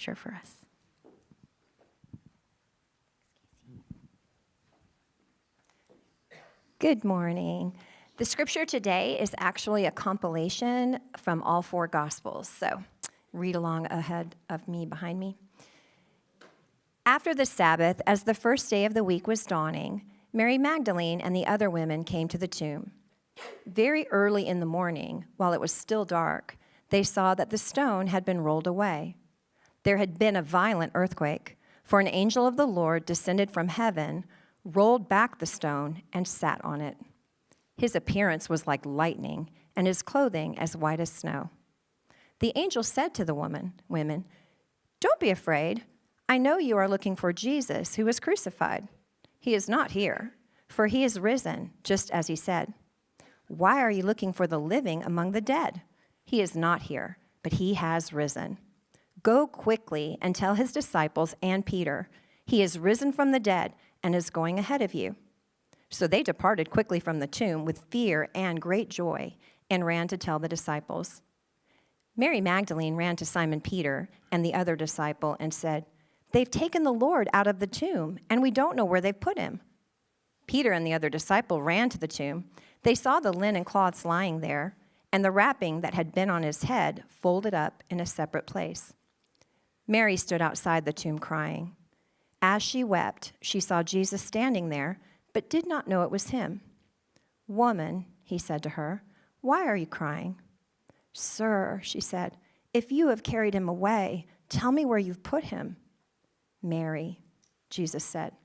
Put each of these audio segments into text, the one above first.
sure for us. Good morning. The scripture today is actually a compilation from all four Gospels, so read along ahead of me, behind me. After the Sabbath, as the first day of the week was dawning, Mary Magdalene and the other women came to the tomb. Very early in the morning, while it was still dark, they saw that the stone had been rolled away. There had been a violent earthquake, for an angel of the Lord descended from heaven, rolled back the stone, and sat on it. His appearance was like lightning, and his clothing as white as snow. The angel said to the women, "Don't be afraid. I know you are looking for Jesus, who was crucified. He is not here, for he is risen, just as he said. Why are you looking for the living among the dead? He is not here, but he has risen. Go quickly and tell his disciples and Peter, he is risen from the dead and is going ahead of you." So they departed quickly from the tomb with fear and great joy and ran to tell the disciples. Mary Magdalene ran to Simon Peter and the other disciple and said, "They've taken the Lord out of the tomb, and we don't know where they've put him." Peter and the other disciple ran to the tomb. They saw the linen cloths lying there, and the wrapping that had been on his head folded up in a separate place. Mary stood outside the tomb crying. As she wept, she saw Jesus standing there, but did not know it was him. "Woman," he said to her, "why are you crying?" "Sir," she said, "if you have carried him away, tell me where you've put him." "Mary," Jesus said.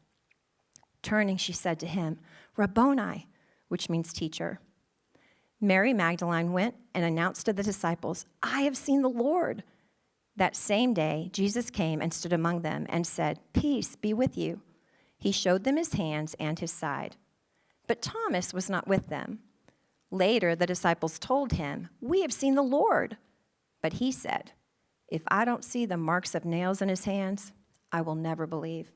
Turning, she said to him, "Rabboni," which means teacher. Mary Magdalene went and announced to the disciples, "I have seen the Lord." That same day, Jesus came and stood among them and said, "Peace be with you." He showed them his hands and his side. But Thomas was not with them. Later, the disciples told him, "We have seen the Lord." But he said, "If I don't see the marks of nails in his hands, I will never believe."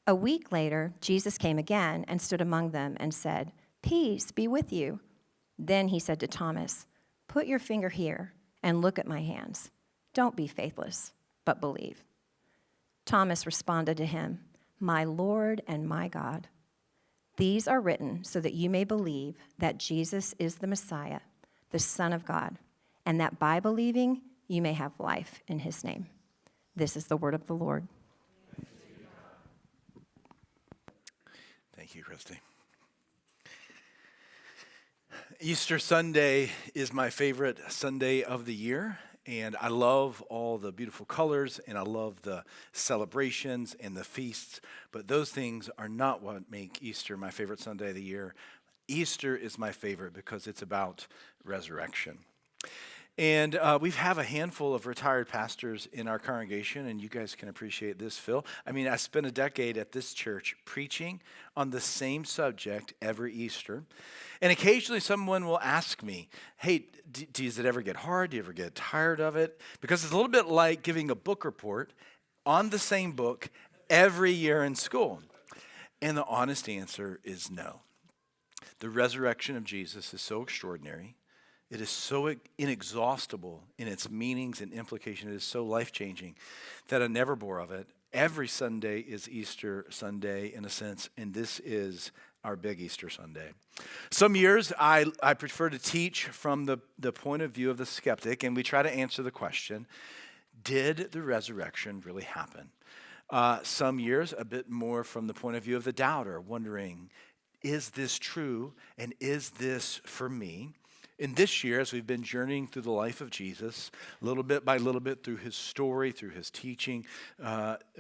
A week later, Jesus came again and stood among them and said, "Peace be with you." Then he said to Thomas, "Put your finger here and look at my hands. Don't be faithless, but believe." Thomas responded to him, "My Lord and my God." These are written so that you may believe that Jesus is the Messiah, the Son of God, and that by believing you may have life in his name. This is the word of the Lord. Thank you, Christy. Easter Sunday is my favorite Sunday of the year, and I love all the beautiful colors, and I love the celebrations and the feasts, but those things are not what make Easter my favorite Sunday of the year. Easter is my favorite because it's about resurrection. And we have a handful of retired pastors in our congregation, and you guys can appreciate this, Phil. I mean, I spent a decade at this church preaching on the same subject every Easter. And occasionally someone will ask me, "Hey, does it ever get hard? Do you ever get tired of it?" Because it's a little bit like giving a book report on the same book every year in school. And the honest answer is no. The resurrection of Jesus is so extraordinary. It is so inexhaustible in its meanings and implications. It is so life-changing that I never bore of it. Every Sunday is Easter Sunday in a sense, and this is our big Easter Sunday. Some years I prefer to teach from the point of view of the skeptic, and we try to answer the question, did the resurrection really happen? Some years a bit more from the point of view of the doubter, wondering, is this true, and is this for me? In this year, as we've been journeying through the life of Jesus, little bit by little bit through his story, through his teaching,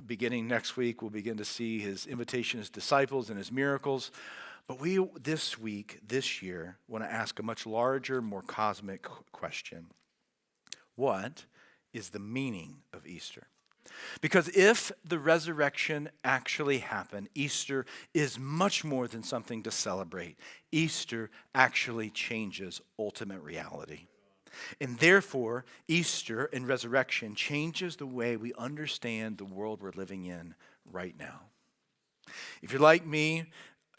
beginning next week, we'll begin to see his invitation to his disciples and his miracles. But we, this year, want to ask a much larger, more cosmic question. What is the meaning of Easter? Because if the resurrection actually happened, Easter is much more than something to celebrate. Easter actually changes ultimate reality. And therefore, Easter and resurrection changes the way we understand the world we're living in right now. If you're like me,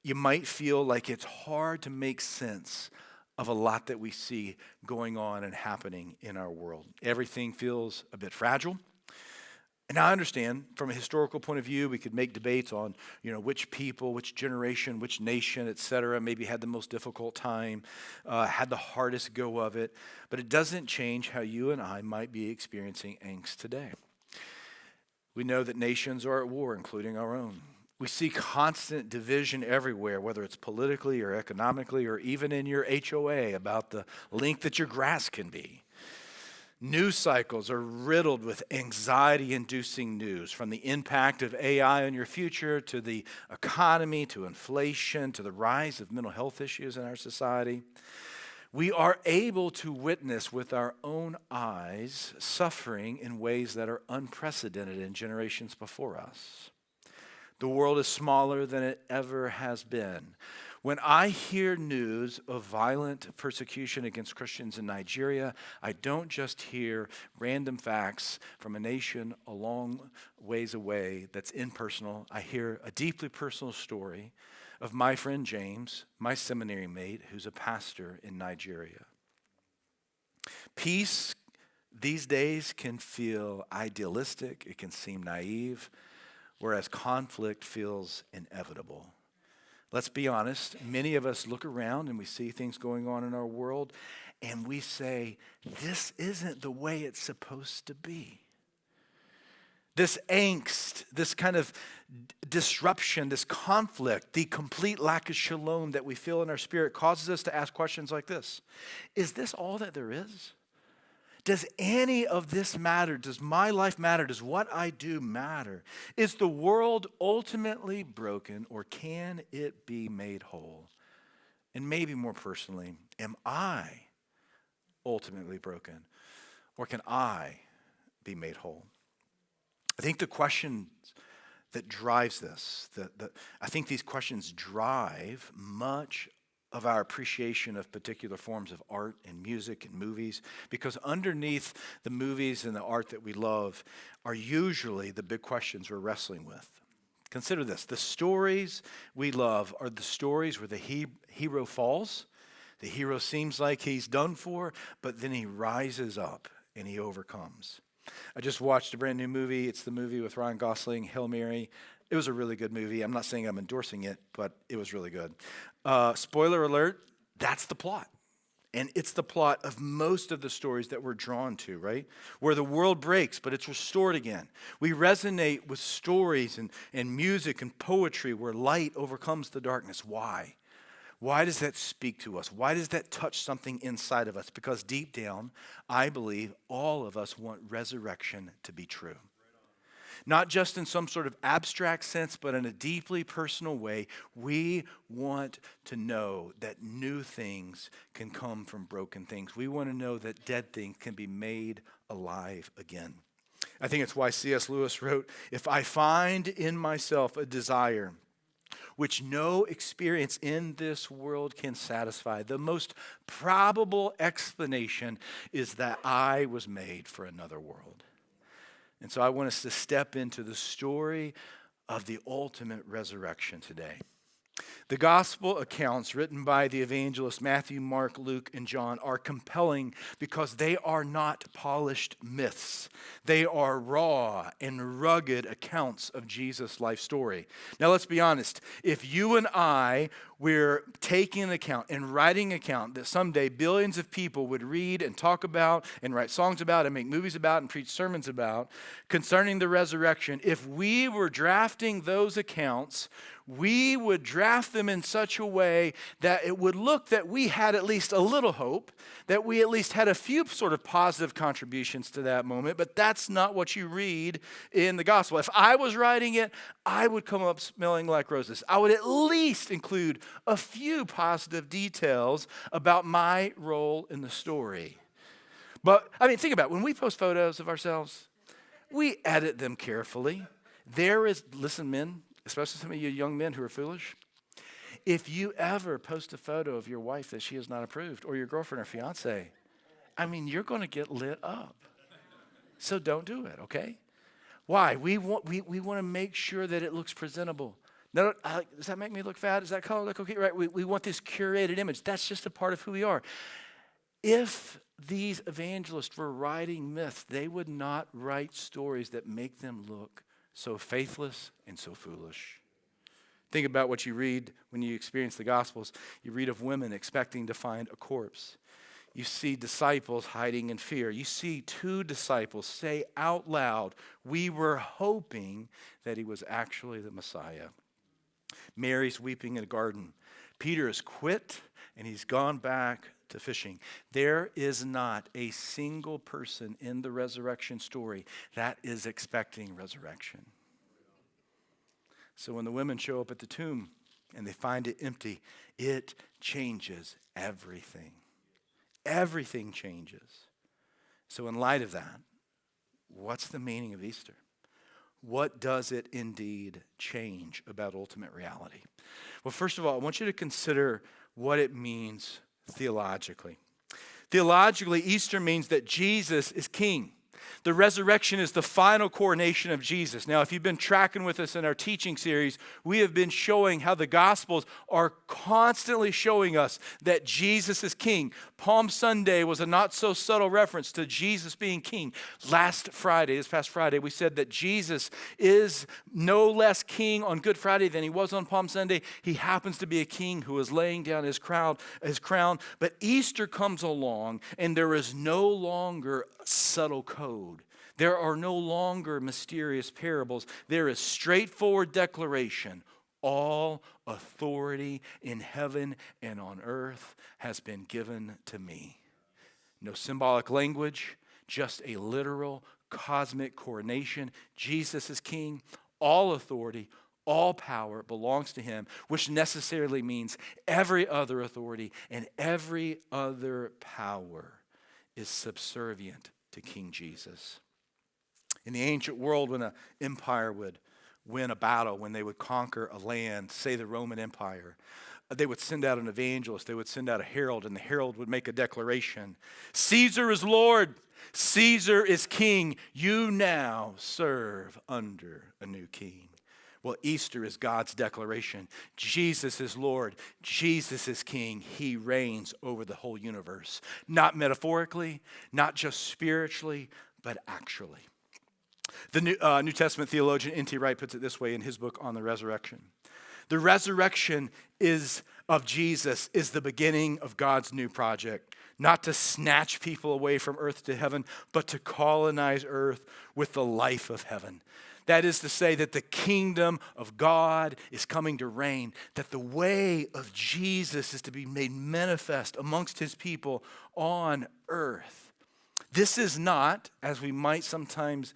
you might feel like it's hard to make sense of a lot that we see going on and happening in our world. Everything feels a bit fragile. And I understand from a historical point of view, we could make debates on, which people, which generation, which nation, et cetera, maybe had the most difficult time, had the hardest go of it. But it doesn't change how you and I might be experiencing angst today. We know that nations are at war, including our own. We see constant division everywhere, whether it's politically or economically or even in your HOA about the length that your grass can be. News cycles are riddled with anxiety-inducing news, from the impact of AI on your future to the economy to inflation to the rise of mental health issues in our society. We are able to witness with our own eyes suffering in ways that are unprecedented in generations before us. The world is smaller than it ever has been. When I hear news of violent persecution against Christians in Nigeria, I don't just hear random facts from a nation a long ways away that's impersonal. I hear a deeply personal story of my friend James, my seminary mate, who's a pastor in Nigeria. Peace these days can feel idealistic, it can seem naive, whereas conflict feels inevitable. Let's be honest, many of us look around and we see things going on in our world and we say, this isn't the way it's supposed to be. This angst, this kind of disruption, this conflict, the complete lack of shalom that we feel in our spirit causes us to ask questions like this. Is this all that there is? Does any of this matter? Does my life matter? Does what I do matter? Is the world ultimately broken, or can it be made whole? And maybe more personally, am I ultimately broken, or can I be made whole? I think the question that drives this, I think these questions drive much of our appreciation of particular forms of art and music and movies, because underneath the movies and the art that we love are usually the big questions we're wrestling with. Consider this. The stories we love are the stories where the hero falls. The hero seems like he's done for, but then he rises up and he overcomes. I just watched a brand new movie. It's the movie with Ryan Gosling, Hail Mary. It was a really good movie. I'm not saying I'm endorsing it, but it was really good. Spoiler alert, that's the plot. And it's the plot of most of the stories that we're drawn to, right? Where the world breaks, but it's restored again. We resonate with stories and music and poetry where light overcomes the darkness. Why? Why does that speak to us? Why does that touch something inside of us? Because deep down, I believe all of us want resurrection to be true. Not just in some sort of abstract sense, but in a deeply personal way. We want to know that new things can come from broken things. We want to know that dead things can be made alive again. I think it's why C.S. Lewis wrote, "If I find in myself a desire which no experience in this world can satisfy, the most probable explanation is that I was made for another world." And so I want us to step into the story of the ultimate resurrection today. The gospel accounts written by the evangelists Matthew, Mark, Luke, and John are compelling because they are not polished myths. They are raw and rugged accounts of Jesus' life story. Now let's be honest. If you and I were taking an account and writing an account that someday billions of people would read and talk about and write songs about and make movies about and preach sermons about concerning the resurrection, if we were drafting those accounts, we would draft them in such a way that it would look that we had at least a little hope, that we at least had a few sort of positive contributions to that moment, but that's not what you read in the gospel. If I was writing it, I would come up smelling like roses. I would at least include a few positive details about my role in the story. But, think about it. When we post photos of ourselves, we edit them carefully. Listen, men, especially some of you young men who are foolish, if you ever post a photo of your wife that she has not approved, or your girlfriend or fiance, you're going to get lit up. So don't do it, okay? Why? We want to make sure that it looks presentable. No, does that make me look fat? Does that color look okay? Right? We want this curated image. That's just a part of who we are. If these evangelists were writing myths, they would not write stories that make them look so faithless and so foolish. Think about what you read when you experience the Gospels. You read of women expecting to find a corpse. You see disciples hiding in fear. You see two disciples say out loud, "We were hoping that he was actually the Messiah." Mary's weeping in a garden. Peter has quit and he's gone back to fishing. There is not a single person in the resurrection story that is expecting resurrection. So when the women show up at the tomb and they find it empty, it changes everything. Everything changes. So in light of that, what's the meaning of Easter? What does it indeed change about ultimate reality? Well, first of all, I want you to consider what it means theologically. Theologically, Easter means that Jesus is king. The resurrection is the final coronation of Jesus. Now, if you've been tracking with us in our teaching series, we have been showing how the Gospels are constantly showing us that Jesus is king. Palm Sunday was a not so subtle reference to Jesus being king. This past Friday, we said that Jesus is no less king on Good Friday than he was on Palm Sunday. He happens to be a king who is laying down his crown. But Easter comes along and there is no longer subtle code. There are no longer mysterious parables. There is straightforward declaration. All authority in heaven and on earth has been given to me. No symbolic language, just a literal cosmic coronation. Jesus is king. All authority, all power belongs to him, which necessarily means every other authority and every other power is subservient to King Jesus. In the ancient world, when an empire would win a battle, when they would conquer a land, say the Roman Empire, they would send out an evangelist, they would send out a herald, and the herald would make a declaration. Caesar is Lord, Caesar is king, you now serve under a new king. Well, Easter is God's declaration. Jesus is Lord. Jesus is King. He reigns over the whole universe. Not metaphorically, not just spiritually, but actually. The New Testament theologian N.T. Wright puts it this way in his book on the resurrection. The resurrection of Jesus is the beginning of God's new project. Not to snatch people away from earth to heaven, but to colonize earth with the life of heaven. That is to say that the kingdom of God is coming to reign, that the way of Jesus is to be made manifest amongst his people on earth. This is not, as we might sometimes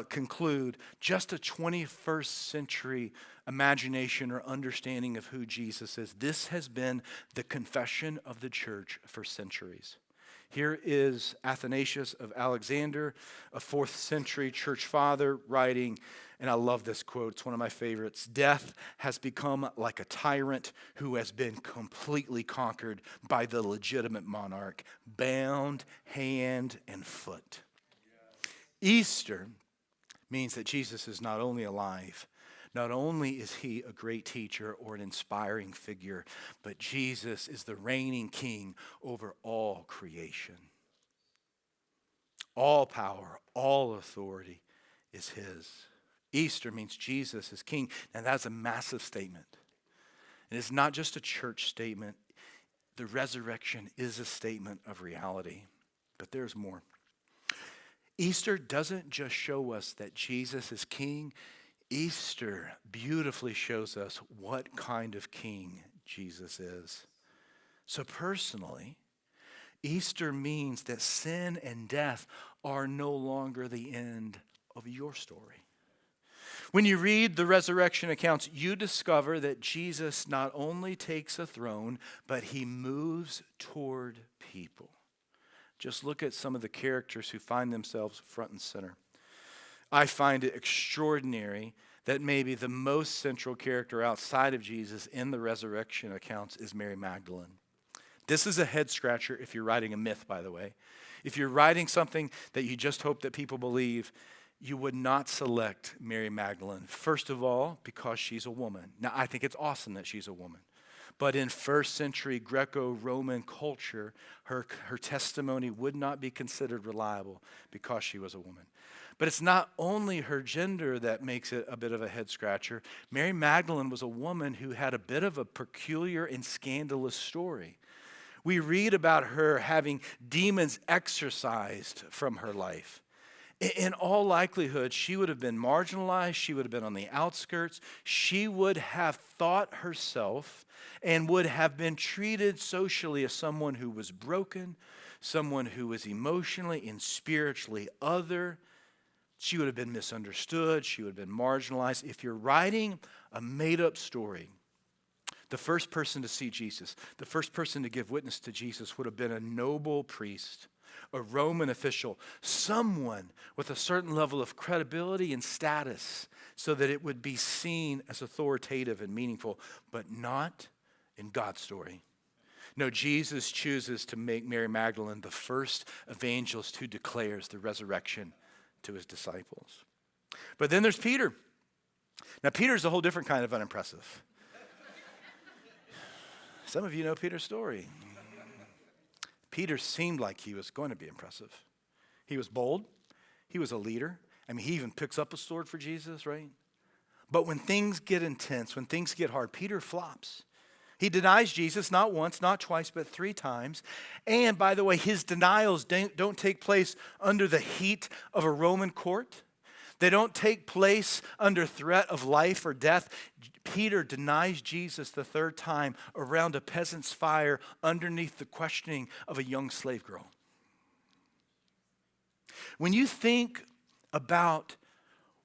conclude, just a 21st century imagination or understanding of who Jesus is. This has been the confession of the church for centuries. Here is Athanasius of Alexander, a 4th century church father, writing, and I love this quote, it's one of my favorites. "Death has become like a tyrant who has been completely conquered by the legitimate monarch, bound hand and foot." Easter means that Jesus is not only alive, not only is he a great teacher or an inspiring figure, but Jesus is the reigning king over all creation. All power, all authority is his. Easter means Jesus is king. Now that's a massive statement. And it's not just a church statement. The resurrection is a statement of reality. But there's more. Easter doesn't just show us that Jesus is king. Easter beautifully shows us what kind of king Jesus is. So personally, Easter means that sin and death are no longer the end of your story. When you read the resurrection accounts, you discover that Jesus not only takes a throne, but he moves toward people. Just look at some of the characters who find themselves front and center. I find it extraordinary that maybe the most central character outside of Jesus in the resurrection accounts is Mary Magdalene. This is a head scratcher if you're writing a myth, by the way. If you're writing something that you just hope that people believe, you would not select Mary Magdalene. First of all, because she's a woman. Now, I think it's awesome that she's a woman. But in first century Greco-Roman culture, her testimony would not be considered reliable because she was a woman. But it's not only her gender that makes it a bit of a head scratcher. Mary Magdalene was a woman who had a bit of a peculiar and scandalous story. We read about her having demons exorcised from her life. In all likelihood, she would have been marginalized. She would have been on the outskirts. She would have thought herself and would have been treated socially as someone who was broken, someone who was emotionally and spiritually other. She would have been misunderstood. She would have been marginalized. If you're writing a made-up story, the first person to see Jesus, the first person to give witness to Jesus would have been a noble priest, a Roman official, someone with a certain level of credibility and status so that it would be seen as authoritative and meaningful, but not in God's story. No, Jesus chooses to make Mary Magdalene the first evangelist who declares the resurrection to his disciples. But then there's Peter. Now, Peter's a whole different kind of unimpressive. Some of you know Peter's story. Peter seemed like he was going to be impressive. He was bold. He was a leader. I mean, he even picks up a sword for Jesus, right? But when things get intense, when things get hard, Peter flops. He denies Jesus not once, not twice, but 3 times. And by the way, his denials don't take place under the heat of a Roman court. They don't take place under threat of life or death. Peter denies Jesus the 3rd time around a peasant's fire underneath the questioning of a young slave girl. When you think about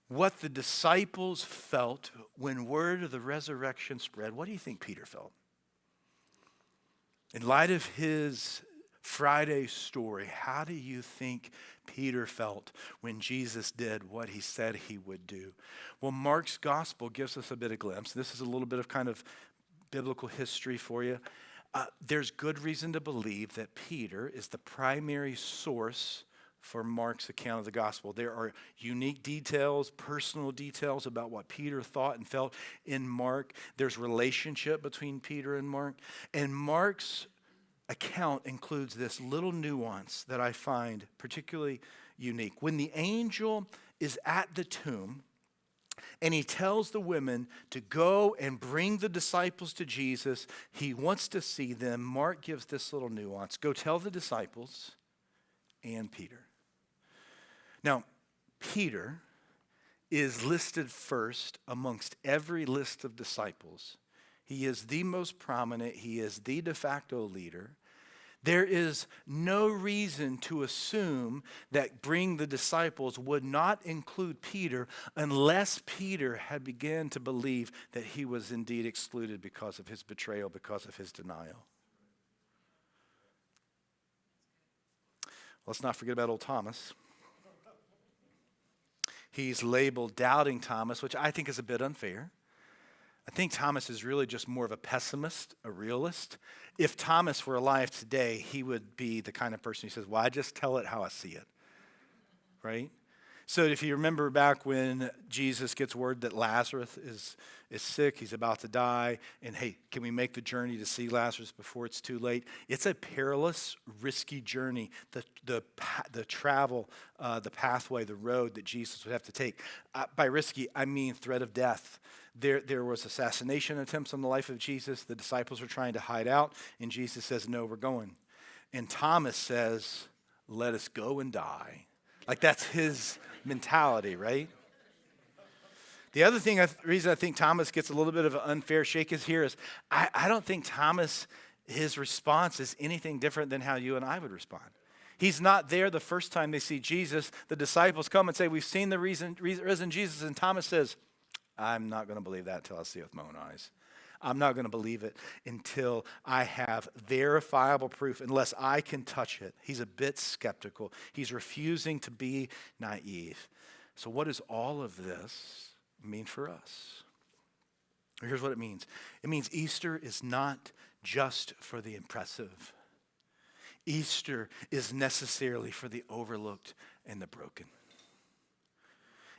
what the disciples felt when word of the resurrection spread, what do you think Peter felt? In light of his Friday story, how do you think Peter felt when Jesus did what he said he would do? Well, Mark's gospel gives us a bit of glimpse. This is a little bit of kind of biblical history for you. There's good reason to believe that Peter is the primary source for Mark's account of the gospel. There are unique details, personal details about what Peter thought and felt in Mark. There's relationship between Peter and Mark. And Mark's account includes this little nuance that I find particularly unique. When the angel is at the tomb and he tells the women to go and bring the disciples to Jesus, he wants to see them. Mark gives this little nuance. Go tell the disciples and Peter. Now, Peter is listed first amongst every list of disciples. He is the most prominent. He is the de facto leader. There is no reason to assume that bring the disciples would not include Peter unless Peter had begun to believe that he was indeed excluded because of his betrayal, because of his denial. Let's not forget about old Thomas. He's labeled Doubting Thomas, which I think is a bit unfair. I think Thomas is really just more of a pessimist, a realist. If Thomas were alive today, he would be the kind of person who says, well, I just tell it how I see it, right? So if you remember back when Jesus gets word that Lazarus is sick, he's about to die, and hey, can we make the journey to see Lazarus before it's too late? It's a perilous, risky journey, the travel, the pathway, the road that Jesus would have to take. By risky, I mean threat of death. There was assassination attempts on the life of Jesus. The disciples were trying to hide out, and Jesus says, no, we're going. And Thomas says, let us go and die. Like that's his mentality, right? The other thing, reason I think Thomas gets a little bit of an unfair shake is here is I don't think Thomas, his response is anything different than how you and I would respond. He's not there the first time they see Jesus. The disciples come and say, we've seen the risen Jesus. And Thomas says, I'm not going to believe that until I see it with my own eyes. I'm not going to believe it until I have verifiable proof, unless I can touch it. He's a bit skeptical. He's refusing to be naive. So what does all of this mean for us? Here's what it means. It means Easter is not just for the impressive. Easter is necessarily for the overlooked and the broken.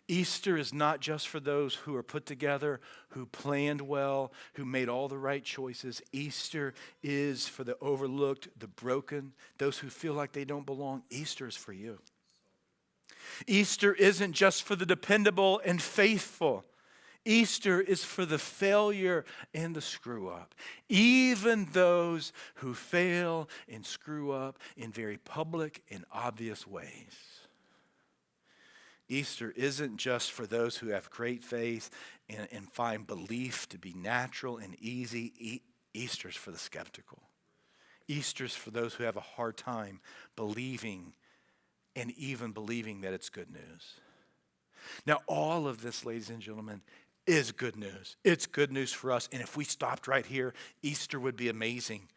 Easter is not just for those who are put together, who planned well, who made all the right choices. Easter is for the overlooked, the broken, those who feel like they don't belong. Easter is for you. Easter isn't just for the dependable and faithful. Easter is for the failure and the screw up. Even those who fail and screw up in very public and obvious ways. Easter isn't just for those who have great faith and find belief to be natural and easy. Easter's for the skeptical. Easter's for those who have a hard time believing and even believing that it's good news. Now, all of this, ladies and gentlemen, is good news. It's good news for us. And if we stopped right here, Easter would be amazing.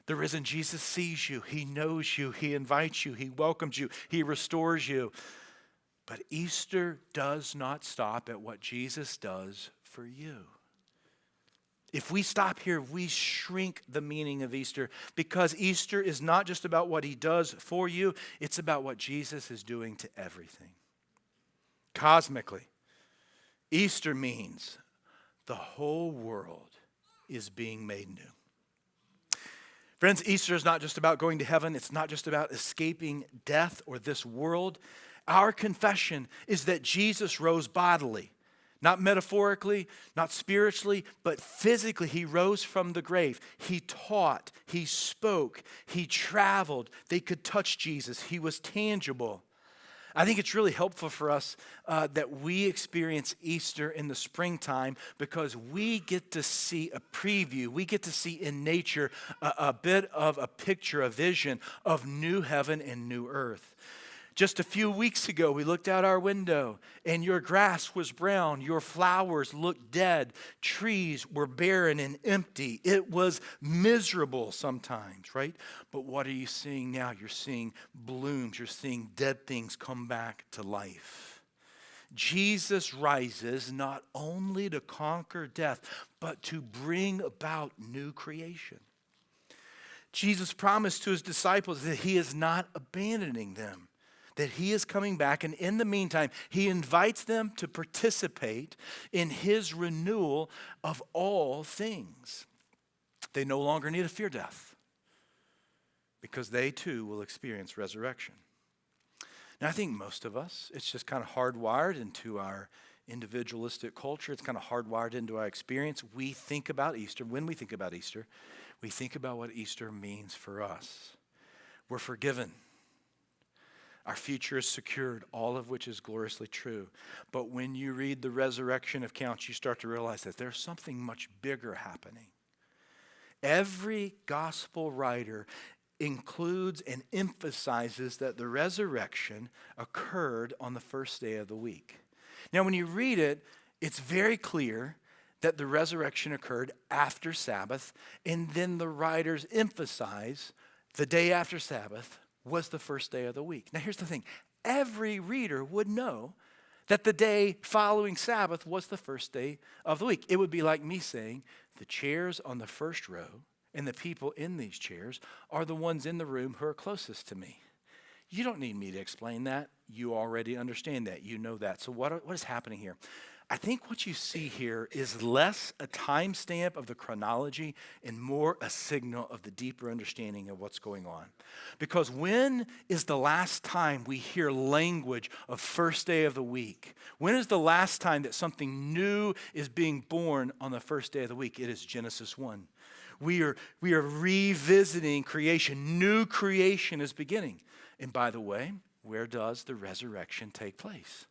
The risen Jesus sees you. He knows you. He invites you. He welcomes you. He restores you. But Easter does not stop at what Jesus does for you. If we stop here, we shrink the meaning of Easter, because Easter is not just about what he does for you. It's about what Jesus is doing to everything. Cosmically, Easter means the whole world is being made new. Friends, Easter is not just about going to heaven. It's not just about escaping death or this world. Our confession is that Jesus rose bodily, not metaphorically, not spiritually, but physically. He rose from the grave. He taught, he spoke, he traveled. They could touch Jesus. He was tangible. I think it's really helpful for us that we experience Easter in the springtime, because we get to see a preview. We get to see in nature a bit of a picture, a vision of new heaven and new earth. Just a few weeks ago, we looked out our window and your grass was brown. Your flowers looked dead. Trees were barren and empty. It was miserable sometimes, right? But what are you seeing now? You're seeing blooms. You're seeing dead things come back to life. Jesus rises not only to conquer death, but to bring about new creation. Jesus promised to his disciples that he is not abandoning them, that he is coming back, and in the meantime, he invites them to participate in his renewal of all things. They no longer need to fear death, because they too will experience resurrection. Now, I think most of us, it's just kind of hardwired into our individualistic culture. It's kind of hardwired into our experience. We think about Easter. When we think about Easter, we think about what Easter means for us. We're forgiven. Our future is secured, all of which is gloriously true. But when you read the resurrection accounts, you start to realize that there's something much bigger happening. Every gospel writer includes and emphasizes that the resurrection occurred on the first day of the week. Now, when you read it, it's very clear that the resurrection occurred after Sabbath, and then the writers emphasize the day after Sabbath was the first day of the week. Now, here's the thing. Every reader would know that the day following Sabbath was the first day of the week. It would be like me saying the chairs on the first row and the people in these chairs are the ones in the room who are closest to me. You don't need me to explain that. You already understand that. You know that. So what is happening here? I think what you see here is less a timestamp of the chronology and more a signal of the deeper understanding of what's going on. Because when is the last time we hear language of first day of the week? When is the last time that something new is being born on the first day of the week? It is Genesis 1. We are revisiting creation. New creation is beginning. And by the way, where does the resurrection take place?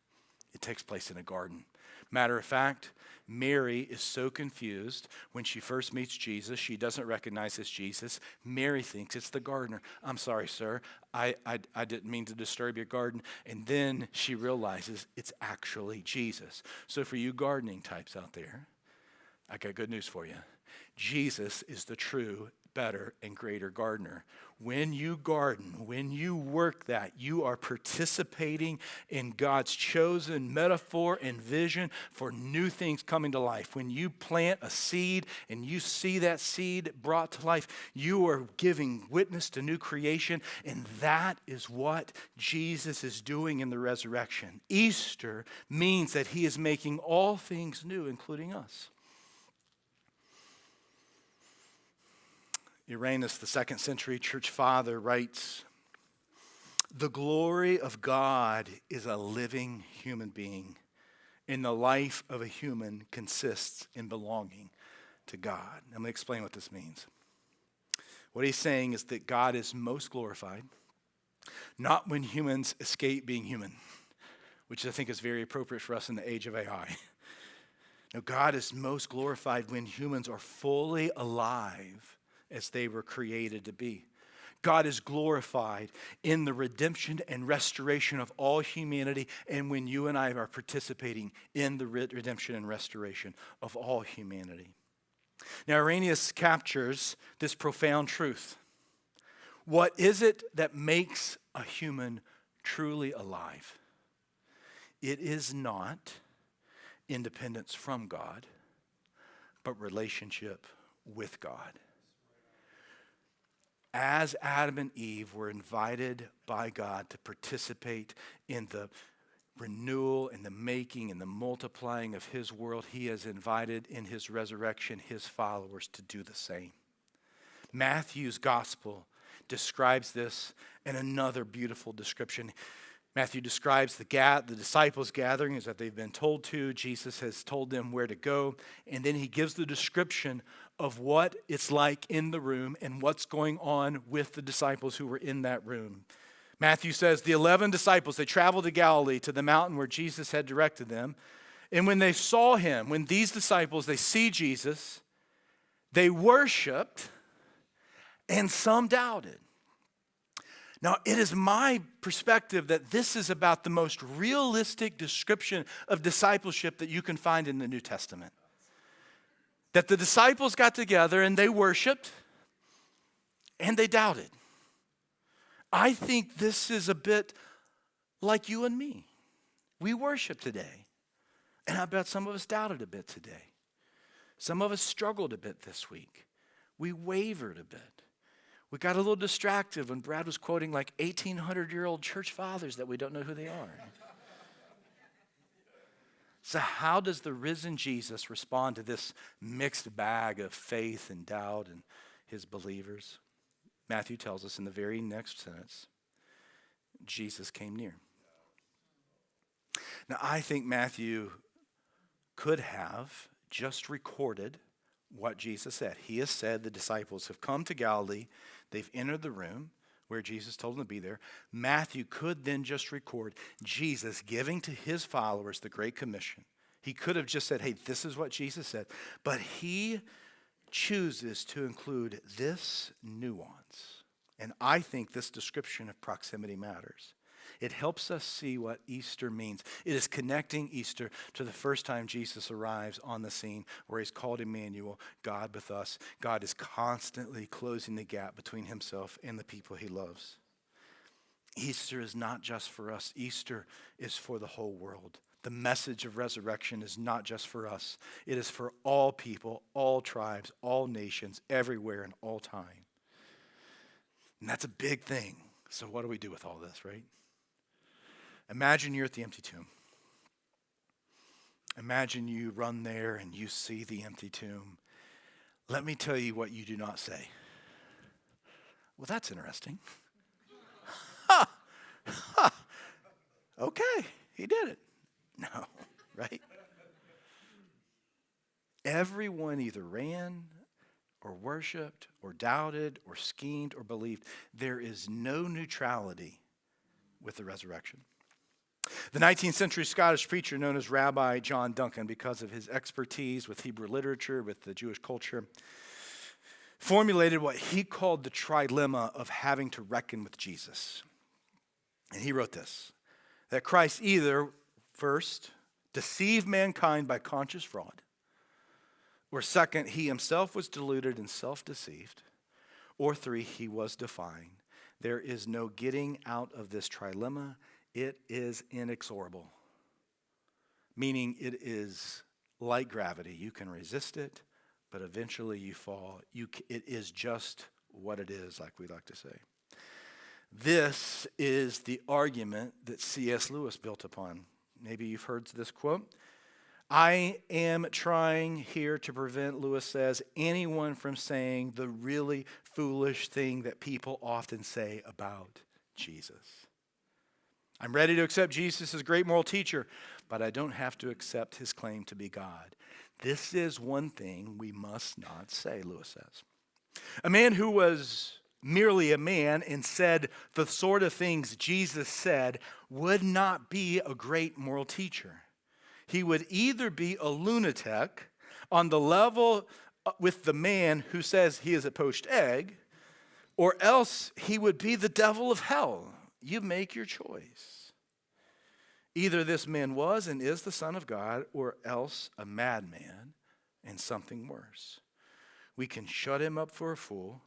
It takes place in a garden. Matter of fact, Mary is so confused when she first meets Jesus. She doesn't recognize it's Jesus. Mary thinks it's the gardener. I'm sorry, sir. I didn't mean to disturb your garden. And then she realizes it's actually Jesus. So for you gardening types out there, I got good news for you. Jesus is the true better, and greater gardener. When you garden, when you work that, you are participating in God's chosen metaphor and vision for new things coming to life. When you plant a seed and you see that seed brought to life, you are giving witness to new creation, and that is what Jesus is doing in the resurrection. Easter means that he is making all things new, including us. Irenaeus, the 2nd century church father, writes, "The glory of God is a living human being, and the life of a human consists in belonging to God." I'm going to explain what this means. What he's saying is that God is most glorified, not when humans escape being human, which I think is very appropriate for us in the age of AI. No, God is most glorified when humans are fully alive as they were created to be. God is glorified in the redemption and restoration of all humanity, and when you and I are participating in the redemption and restoration of all humanity. Now, Irenaeus captures this profound truth. What is it that makes a human truly alive? It is not independence from God, but relationship with God. As Adam and Eve were invited by God to participate in the renewal and the making and the multiplying of his world, he has invited in his resurrection his followers to do the same. Matthew's gospel describes this in another beautiful description. Matthew describes the disciples gathering as that they've been told to. Jesus has told them where to go. And then he gives the description of what it's like in the room and what's going on with the disciples who were in that room. Matthew says the 11 disciples, they traveled to Galilee, to the mountain where Jesus had directed them. And when they saw him, when these disciples, they see Jesus, they worshiped and some doubted. Now, it is my perspective that this is about the most realistic description of discipleship that you can find in the New Testament. That the disciples got together and they worshiped and they doubted. I think this is a bit like you and me. We worship today, and I bet some of us doubted a bit today. Some of us struggled a bit this week. We wavered a bit. We got a little distracted when Brad was quoting like 1,800-year-old church fathers that we don't know who they are. So how does the risen Jesus respond to this mixed bag of faith and doubt and his believers? Matthew tells us in the very next sentence, Jesus came near. Now, I think Matthew could have just recorded what Jesus said. He has said the disciples have come to Galilee. They've entered the room where Jesus told them to be there. Matthew could then just record Jesus giving to his followers the Great Commission. He could have just said, hey, this is what Jesus said. But he chooses to include this nuance. And I think this description of proximity matters. It helps us see what Easter means. It is connecting Easter to the first time Jesus arrives on the scene where he's called Emmanuel, God with us. God is constantly closing the gap between himself and the people he loves. Easter is not just for us. Easter is for the whole world. The message of resurrection is not just for us. It is for all people, all tribes, all nations, everywhere and all time. And that's a big thing. So what do we do with all this, right? Imagine you're at the empty tomb. Imagine you run there and you see the empty tomb. Let me tell you what you do not say. Well, that's interesting. Ha! Ha! Okay, he did it. No, right? Everyone either ran or worshiped or doubted or schemed or believed. There is no neutrality with the resurrection. The 19th century Scottish preacher known as Rabbi John Duncan, because of his expertise with Hebrew literature, with the Jewish culture, formulated what he called the trilemma of having to reckon with Jesus. And he wrote this, that Christ either, first, deceived mankind by conscious fraud, or second, he himself was deluded and self-deceived, Or 3, he was defying. There is no getting out of this trilemma. It is inexorable. Meaning it is like gravity. You can resist it, but eventually you fall. It is just what it is, like we like to say. This is the argument that C.S. Lewis built upon. Maybe you've heard this quote. I am trying here to prevent, Lewis says, anyone from saying the really foolish thing that people often say about Jesus. I'm ready to accept Jesus as a great moral teacher, but I don't have to accept his claim to be God. This is one thing we must not say, Lewis says. A man who was merely a man and said the sort of things Jesus said would not be a great moral teacher. He would either be a lunatic on the level with the man who says he is a poached egg, or else he would be the devil of hell. You make your choice. Either this man was and is the Son of God, or else a madman and something worse. We can shut him up for a fool.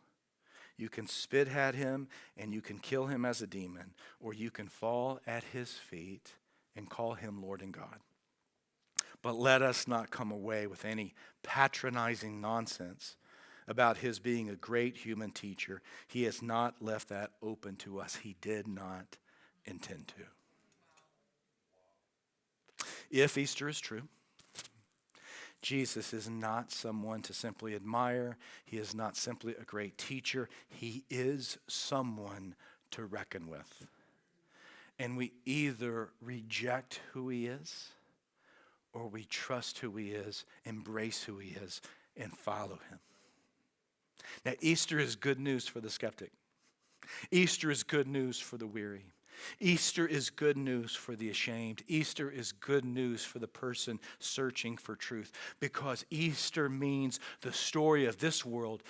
You can spit at him and you can kill him as a demon, or you can fall at his feet and call him Lord and God. But let us not come away with any patronizing nonsense about his being a great human teacher. He has not left that open to us. He did not intend to. If Easter is true, Jesus is not someone to simply admire. He is not simply a great teacher. He is someone to reckon with. And we either reject who he is, or we trust who he is, embrace who he is, and follow him. Now, Easter is good news for the skeptic. Easter is good news for the weary. Easter is good news for the ashamed. Easter is good news for the person searching for truth, because Easter means the story of this world,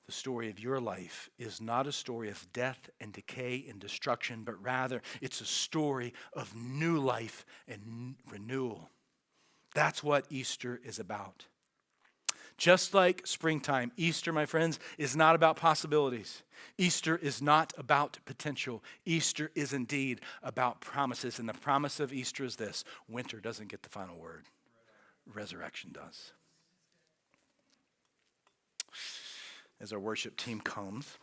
the story of your life, is not a story of death and decay and destruction, but rather it's a story of new life and renewal. That's what Easter is about. Just like springtime, Easter, my friends, is not about possibilities. Easter is not about potential. Easter is indeed about promises. And the promise of Easter is this: winter doesn't get the final word. Resurrection does. As our worship team comes,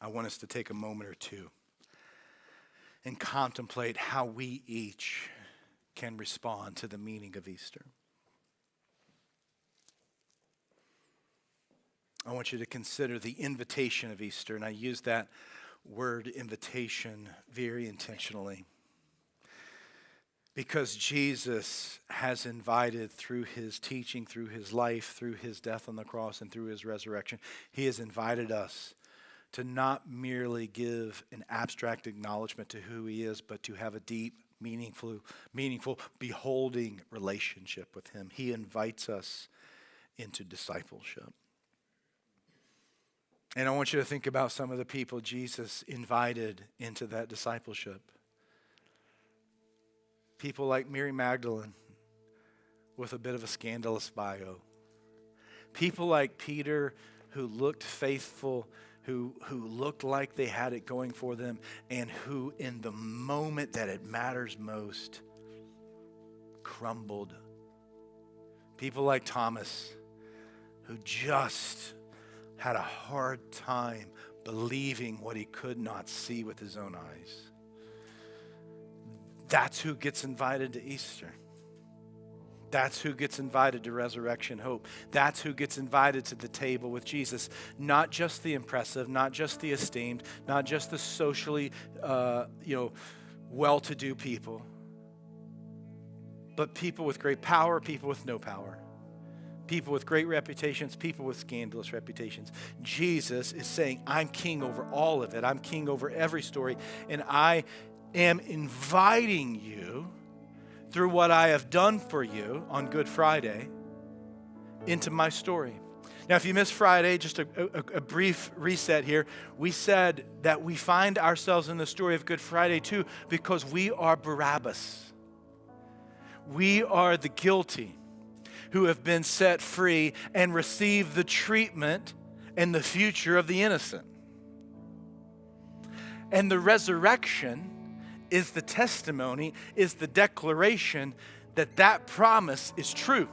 I want us to take a moment or two and contemplate how we each can respond to the meaning of Easter. I want you to consider the invitation of Easter, and I use that word invitation very intentionally, because Jesus has invited, through his teaching, through his life, through his death on the cross, and through his resurrection, he has invited us to not merely give an abstract acknowledgement to who he is, but to have a deep, meaningful, beholding relationship with him. He invites us into discipleship. And I want you to think about some of the people Jesus invited into that discipleship. People like Mary Magdalene, with a bit of a scandalous bio. People like Peter, who looked faithful, who looked like they had it going for them, and who in the moment that it matters most, crumbled. People like Thomas, who just had a hard time believing what he could not see with his own eyes. That's who gets invited to Easter. That's who gets invited to resurrection hope. That's who gets invited to the table with Jesus. Not just the impressive, not just the esteemed, not just the socially, well-to-do people, but people with great power, people with no power, people with great reputations, people with scandalous reputations. Jesus is saying, I'm king over all of it. I'm king over every story, and I am inviting you, through what I have done for you on Good Friday, into my story. Now, if you missed Friday, just a brief reset here. We said that we find ourselves in the story of Good Friday too because we are Barabbas. We are the guilty who have been set free and receive the treatment and the future of the innocent. And the resurrection is the testimony, is the declaration that that promise is true,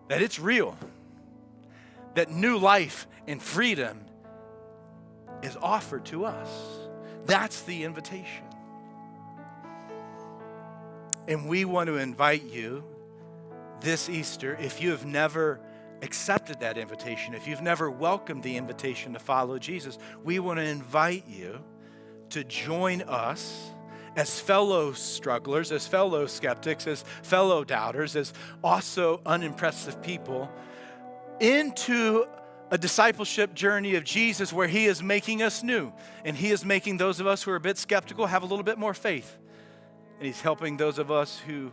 that it's real, that new life and freedom is offered to us. That's the invitation. And we want to invite you this Easter, if you have never accepted that invitation, if you've never welcomed the invitation to follow Jesus, we want to invite you to join us as fellow strugglers, as fellow skeptics, as fellow doubters, as also unimpressive people into a discipleship journey of Jesus where he is making us new. And he is making those of us who are a bit skeptical have a little bit more faith. And he's helping those of us who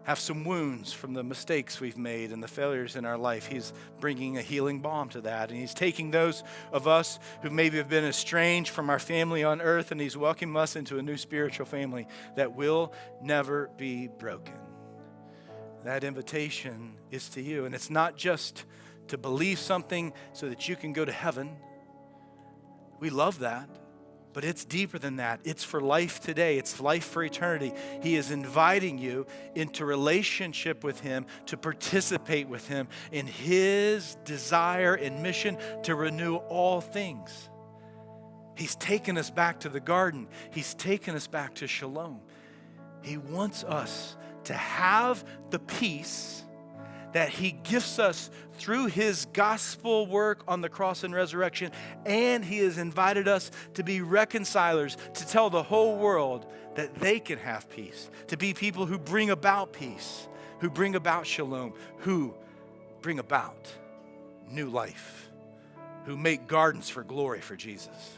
have some wounds from the mistakes we've made and the failures in our life. He's bringing a healing balm to that. And he's taking those of us who maybe have been estranged from our family on earth, and he's welcoming us into a new spiritual family that will never be broken. That invitation is to you. And it's not just to believe something so that you can go to heaven. We love that. But it's deeper than that. It's for life today. It's life for eternity. He is inviting you into relationship with him, to participate with him in his desire and mission to renew all things. He's taken us back to the garden. He's taken us back to shalom. He wants us to have the peace that he gives us through his gospel work on the cross and resurrection, and he has invited us to be reconcilers, to tell the whole world that they can have peace, to be people who bring about peace, who bring about shalom, who bring about new life, who make gardens for glory for Jesus.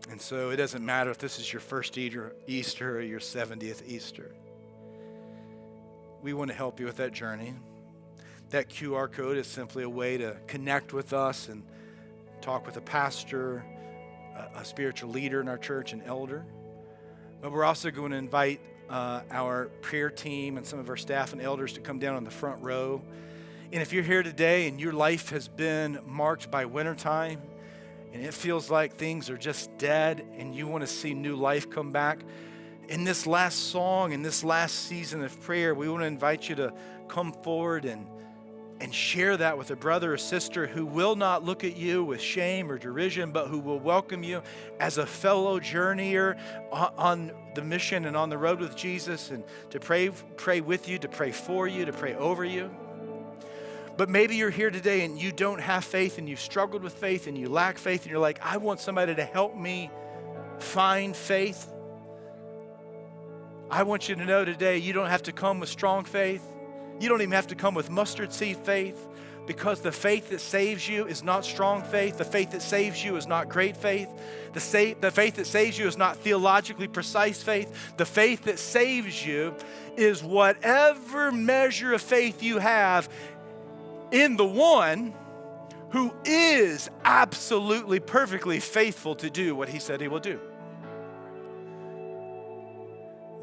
And so it doesn't matter if this is your first Easter or your 70th Easter. We want to help you with that journey. That QR code is simply a way to connect with us and talk with a pastor, a spiritual leader in our church, an elder. But we're also going to invite our prayer team and some of our staff and elders to come down on the front row. And if you're here today and your life has been marked by wintertime and it feels like things are just dead and you want to see new life come back, in this last song, in this last season of prayer, we want to invite you to come forward and share that with a brother or sister who will not look at you with shame or derision, but who will welcome you as a fellow journeyer on the mission and on the road with Jesus, and to pray with you, to pray for you, to pray over you. But maybe you're here today and you don't have faith, and you've struggled with faith and you lack faith, and you're like, I want somebody to help me find faith. I want you to know today, you don't have to come with strong faith. You don't even have to come with mustard seed faith, because the faith that saves you is not strong faith. The faith that saves you is not great faith. The faith that saves you is not theologically precise faith. The faith that saves you is whatever measure of faith you have in the one who is absolutely, perfectly faithful to do what he said he will do.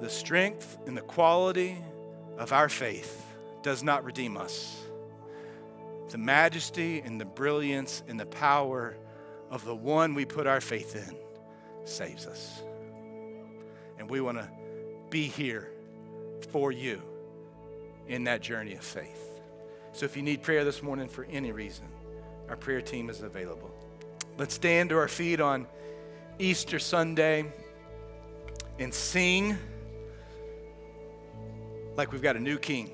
The strength and the quality of our faith does not redeem us. The majesty and the brilliance and the power of the one we put our faith in saves us. And we want to be here for you in that journey of faith. So if you need prayer this morning for any reason, our prayer team is available. Let's stand to our feet on Easter Sunday and sing like we've got a new king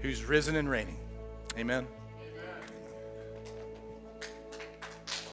who's risen and reigning. Amen.